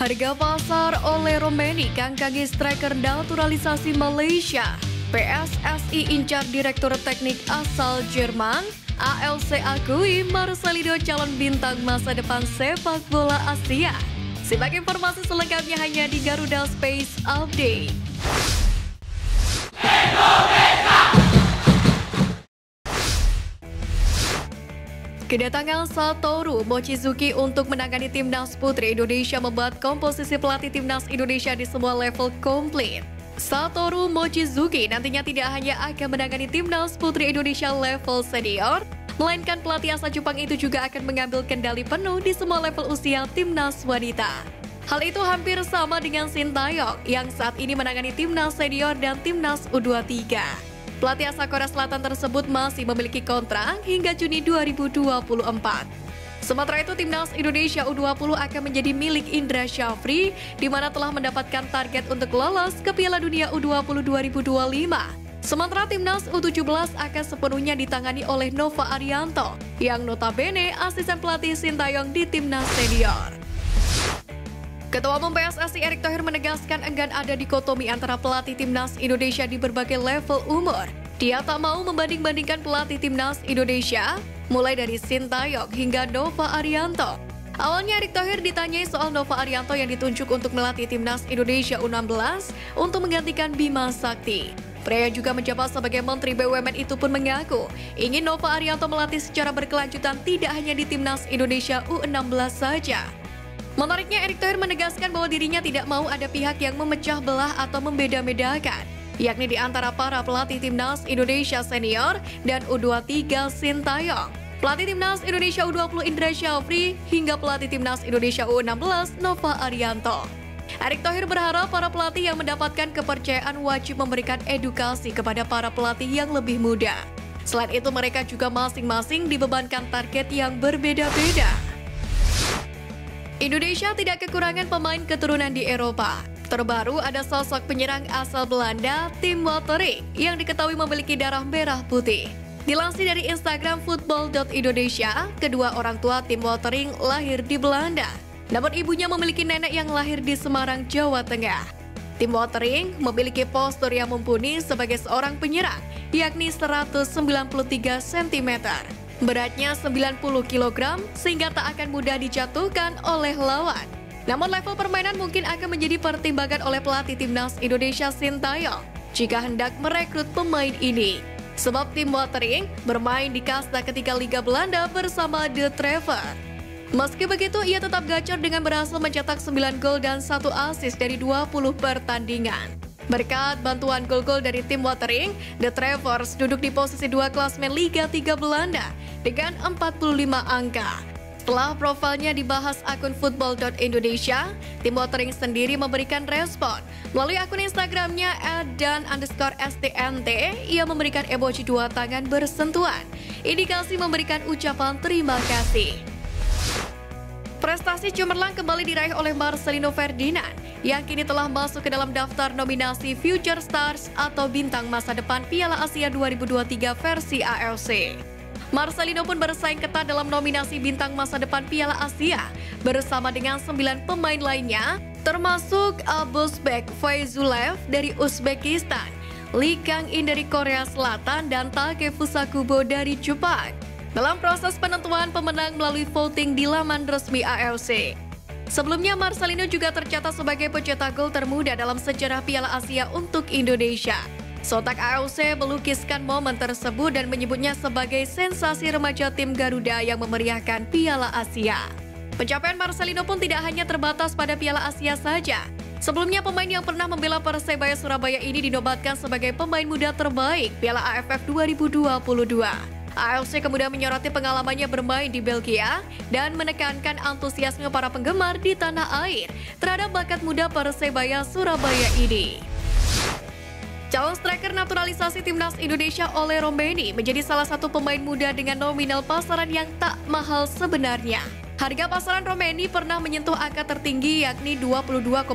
Harga pasar oleh Romeni kangkangi striker naturalisasi Malaysia. PSSI incar Direktur Teknik asal Jerman. ALC akui Marcelino calon bintang masa depan sepak bola Asia. Simak informasi selengkapnya hanya di Garuda Space Update. Kedatangan Satoru Mochizuki untuk menangani timnas putri Indonesia membuat komposisi pelatih timnas Indonesia di semua level komplit. Satoru Mochizuki nantinya tidak hanya akan menangani timnas putri Indonesia level senior, melainkan pelatih asal Jepang itu juga akan mengambil kendali penuh di semua level usia timnas wanita. Hal itu hampir sama dengan Sintayong yang saat ini menangani timnas senior dan timnas U23. Pelatih asal Korea Selatan tersebut masih memiliki kontrak hingga Juni 2024. Sementara itu, timnas Indonesia U20 akan menjadi milik Indra Syafri, di mana telah mendapatkan target untuk lolos ke Piala Dunia U20 2025. Sementara timnas U17 akan sepenuhnya ditangani oleh Nova Arianto, yang notabene asisten pelatih Sintayong di timnas senior. Ketua Umum PSSI Erick Thohir menegaskan enggan ada dikotomi antara pelatih timnas Indonesia di berbagai level umur. Dia tak mau membanding-bandingkan pelatih timnas Indonesia, mulai dari Sintayong hingga Nova Arianto. Awalnya Erick Thohir ditanyai soal Nova Arianto yang ditunjuk untuk melatih timnas Indonesia U16 untuk menggantikan Bima Sakti. Pria yang juga menjabat sebagai Menteri BUMN itu pun mengaku ingin Nova Arianto melatih secara berkelanjutan tidak hanya di timnas Indonesia U16 saja. Menariknya, Erick Thohir menegaskan bahwa dirinya tidak mau ada pihak yang memecah belah atau membeda-bedakan, yakni di antara para pelatih timnas Indonesia senior dan U23 Sintayong, pelatih timnas Indonesia U20 Indra Syafri, hingga pelatih timnas Indonesia U16 Nova Arianto. Erick Thohir berharap para pelatih yang mendapatkan kepercayaan wajib memberikan edukasi kepada para pelatih yang lebih muda. Selain itu, mereka juga masing-masing dibebankan target yang berbeda-beda. Indonesia tidak kekurangan pemain keturunan di Eropa. Terbaru ada sosok penyerang asal Belanda, Tim Watering, yang diketahui memiliki darah merah putih. Dilansir dari Instagram football.indonesia, kedua orang tua Tim Watering lahir di Belanda. Namun ibunya memiliki nenek yang lahir di Semarang, Jawa Tengah. Tim Watering memiliki postur yang mumpuni sebagai seorang penyerang, yakni 193 cm. Beratnya 90 kg sehingga tak akan mudah dijatuhkan oleh lawan. Namun level permainan mungkin akan menjadi pertimbangan oleh pelatih timnas Indonesia Sintayong jika hendak merekrut pemain ini. Sebab Tim Watering bermain di kasta ketiga Liga Belanda bersama De Trevor. Meski begitu, ia tetap gacor dengan berhasil mencetak 9 gol dan 1 assist dari 20 pertandingan. Berkat bantuan gol-gol dari Tim Watering, The Trevors duduk di posisi 2 klasmen Liga 3 Belanda dengan 45 angka. Setelah profilnya dibahas akun football.indonesia, Tim Watering sendiri memberikan respon. Melalui akun Instagramnya @dan_stnt, ia memberikan emoji 2 tangan bersentuhan. Indikasi memberikan ucapan terima kasih. Prestasi cemerlang kembali diraih oleh Marcelino Ferdinand yang kini telah masuk ke dalam daftar nominasi Future Stars atau bintang masa depan Piala Asia 2023 versi ALC. Marcelino pun bersaing ketat dalam nominasi bintang masa depan Piala Asia bersama dengan 9 pemain lainnya, termasuk Abuzbek Faizulev dari Uzbekistan, Lee Kang-in dari Korea Selatan, dan Takefusa Kubo dari Jepang. Dalam proses penentuan pemenang melalui voting di laman resmi ALC. Sebelumnya, Marcelino juga tercatat sebagai pencetak gol termuda dalam sejarah Piala Asia untuk Indonesia. Sontak ALC melukiskan momen tersebut dan menyebutnya sebagai sensasi remaja tim Garuda yang memeriahkan Piala Asia. Pencapaian Marcelino pun tidak hanya terbatas pada Piala Asia saja. Sebelumnya, pemain yang pernah membela Persebaya Surabaya ini dinobatkan sebagai pemain muda terbaik Piala AFF 2022. ALC kemudian menyoroti pengalamannya bermain di Belgia dan menekankan antusiasme para penggemar di tanah air terhadap bakat muda Persebaya Surabaya ini. Calon striker naturalisasi timnas Indonesia oleh Romeni menjadi salah satu pemain muda dengan nominal pasaran yang tak mahal sebenarnya. Harga pasaran Romeni pernah menyentuh angka tertinggi yakni 22,60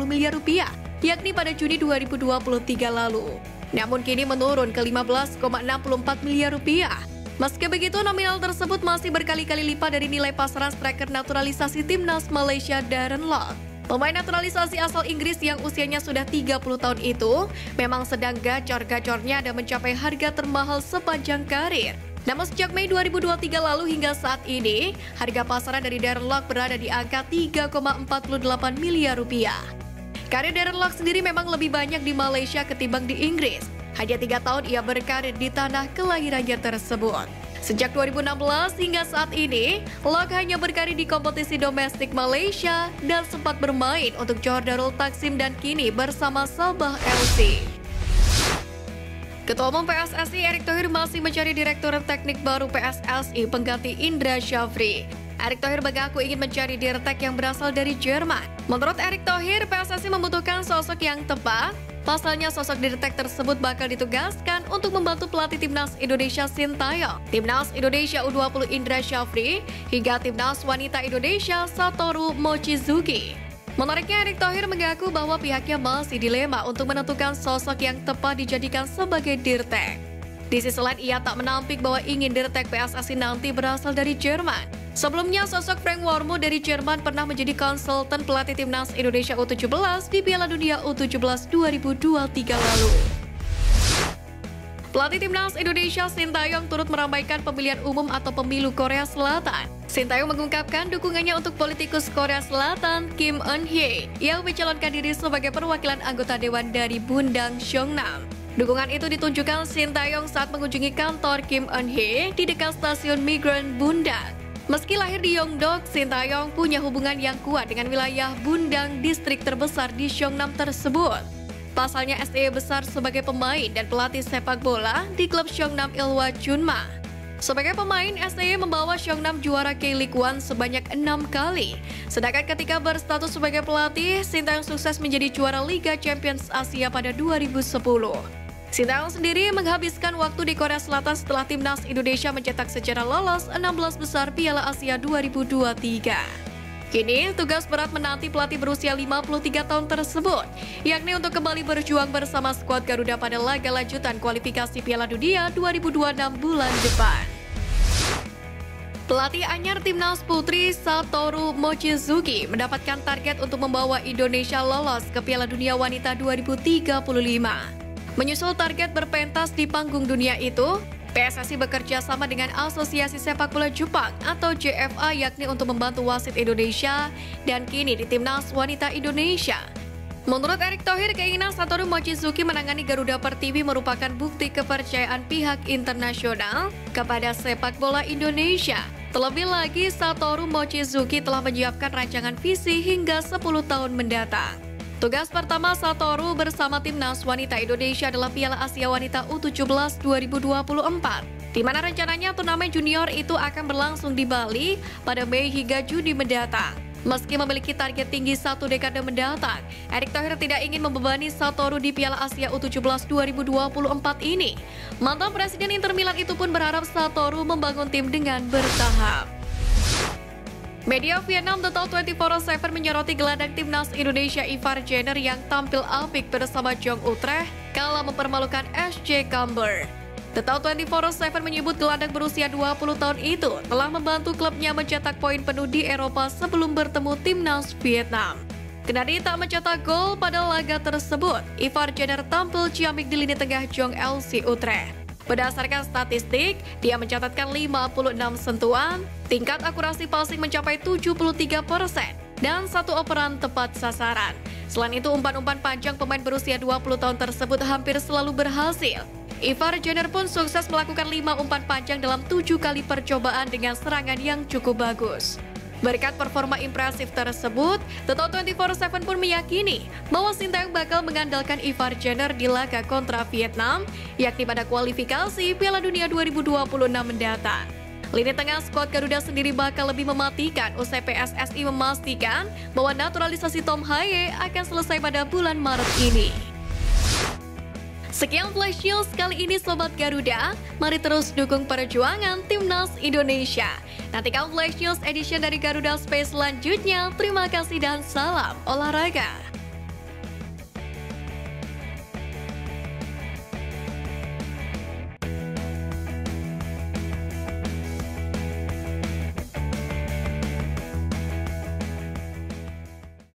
miliar rupiah, yakni pada Juni 2023 lalu. Namun kini menurun ke 15,64 miliar rupiah. Meski begitu, nominal tersebut masih berkali-kali lipat dari nilai pasaran striker naturalisasi timnas Malaysia Darren Lock. Pemain naturalisasi asal Inggris yang usianya sudah 30 tahun itu memang sedang gacor-gacornya dan mencapai harga termahal sepanjang karir. Namun sejak Mei 2023 lalu hingga saat ini, harga pasaran dari Darren Lock berada di angka 3,48 miliar rupiah. Karir Darren Lock sendiri memang lebih banyak di Malaysia ketimbang di Inggris. Hanya 3 tahun ia berkarir di tanah kelahirannya tersebut. Sejak 2016 hingga saat ini, Lock hanya berkarir di kompetisi domestik Malaysia dan sempat bermain untuk Johor Darul Taksim dan kini bersama Sabah FC. Ketua Umum PSSI Erick Thohir masih mencari direktur teknik baru PSSI pengganti Indra Syafri. Erick Thohir mengaku ingin mencari dirtek yang berasal dari Jerman. Menurut Erick Thohir, PSSI membutuhkan sosok yang tepat. Pasalnya sosok dirtek tersebut bakal ditugaskan untuk membantu pelatih Timnas Indonesia Sintayong, Timnas Indonesia U20 Indra Syafri, hingga Timnas Wanita Indonesia Satoru Mochizuki. Menariknya, Erick Thohir mengaku bahwa pihaknya masih dilema untuk menentukan sosok yang tepat dijadikan sebagai dirtek. Di sisi lain, ia tak menampik bahwa ingin dirtek PSSI nanti berasal dari Jerman. Sebelumnya, sosok Frank Wormuth dari Jerman pernah menjadi konsultan pelatih Timnas Indonesia U17 di Piala Dunia U17 2023 lalu. Pelatih Timnas Indonesia Sintayong turut meramaikan pemilihan umum atau pemilu Korea Selatan. Sintayong mengungkapkan dukungannya untuk politikus Korea Selatan Kim Eun-hye yang mencalonkan diri sebagai perwakilan anggota dewan dari Bundang Seongnam. Dukungan itu ditunjukkan Sintayong saat mengunjungi kantor Kim Eun-hye di dekat stasiun migran Bundang. Meski lahir di Yeongdeok, Sintayong punya hubungan yang kuat dengan wilayah Bundang, distrik terbesar di Seongnam tersebut. Pasalnya STY besar sebagai pemain dan pelatih sepak bola di klub Seongnam Ilhwa Chunma. Sebagai pemain, STY membawa Seongnam juara K-League One sebanyak 6 kali. Sedangkan ketika berstatus sebagai pelatih, Sintayong sukses menjadi juara Liga Champions Asia pada 2010. Sintayong sendiri menghabiskan waktu di Korea Selatan setelah Timnas Indonesia mencetak secara lolos 16 besar Piala Asia 2023. Kini, tugas berat menanti pelatih berusia 53 tahun tersebut, yakni untuk kembali berjuang bersama skuad Garuda pada laga lanjutan kualifikasi Piala Dunia 2026 bulan depan. Pelatih anyar Timnas Putri Satoru Mochizuki mendapatkan target untuk membawa Indonesia lolos ke Piala Dunia Wanita 2035. Menyusul target berpentas di panggung dunia itu, PSSI bekerja sama dengan Asosiasi Sepak Bola Jepang atau JFA yakni untuk membantu wasit Indonesia dan kini di Timnas Wanita Indonesia. Menurut Erick Thohir, keinginan Satoru Mochizuki menangani Garuda Pertiwi merupakan bukti kepercayaan pihak internasional kepada sepak bola Indonesia. Terlebih lagi, Satoru Mochizuki telah menyiapkan rancangan visi hingga 10 tahun mendatang. Tugas pertama Satoru bersama Timnas Wanita Indonesia adalah Piala Asia Wanita U17 2024, di mana rencananya turnamen junior itu akan berlangsung di Bali pada Mei hingga Juni mendatang. Meski memiliki target tinggi 1 dekade mendatang, Erick Thohir tidak ingin membebani Satoru di Piala Asia U17 2024 ini. Mantan Presiden Inter Milan itu pun berharap Satoru membangun tim dengan bertahap. Media Vietnam Total 24/7 menyoroti gelandang Timnas Indonesia Ivar Jenner yang tampil apik bersama Jong Utrecht kala mempermalukan SC Camber. Total 24/7 menyebut gelandang berusia 20 tahun itu telah membantu klubnya mencetak poin penuh di Eropa sebelum bertemu Timnas Vietnam. Kendati tak mencetak gol pada laga tersebut, Ivar Jenner tampil ciamik di lini tengah Jong LC Utrecht. Berdasarkan statistik, dia mencatatkan 56 sentuhan, tingkat akurasi passing mencapai 73%, dan 1 operan tepat sasaran. Selain itu, umpan-umpan panjang pemain berusia 20 tahun tersebut hampir selalu berhasil. Ivar Jenner pun sukses melakukan 5 umpan panjang dalam 7 kali percobaan dengan serangan yang cukup bagus. Berkat performa impresif tersebut, Total 24/7 pun meyakini bahwa Sintayong bakal mengandalkan Ivar Jenner di laga kontra Vietnam, yakni pada kualifikasi Piala Dunia 2026 mendatang. Lini tengah skuad Garuda sendiri bakal lebih mematikan usai PSSI memastikan bahwa naturalisasi Tom Haye akan selesai pada bulan Maret ini. Sekian Flash News kali ini Sobat Garuda, mari terus dukung perjuangan Timnas Indonesia. Nantikan Flash News edition dari Garuda Space selanjutnya. Terima kasih dan salam olahraga.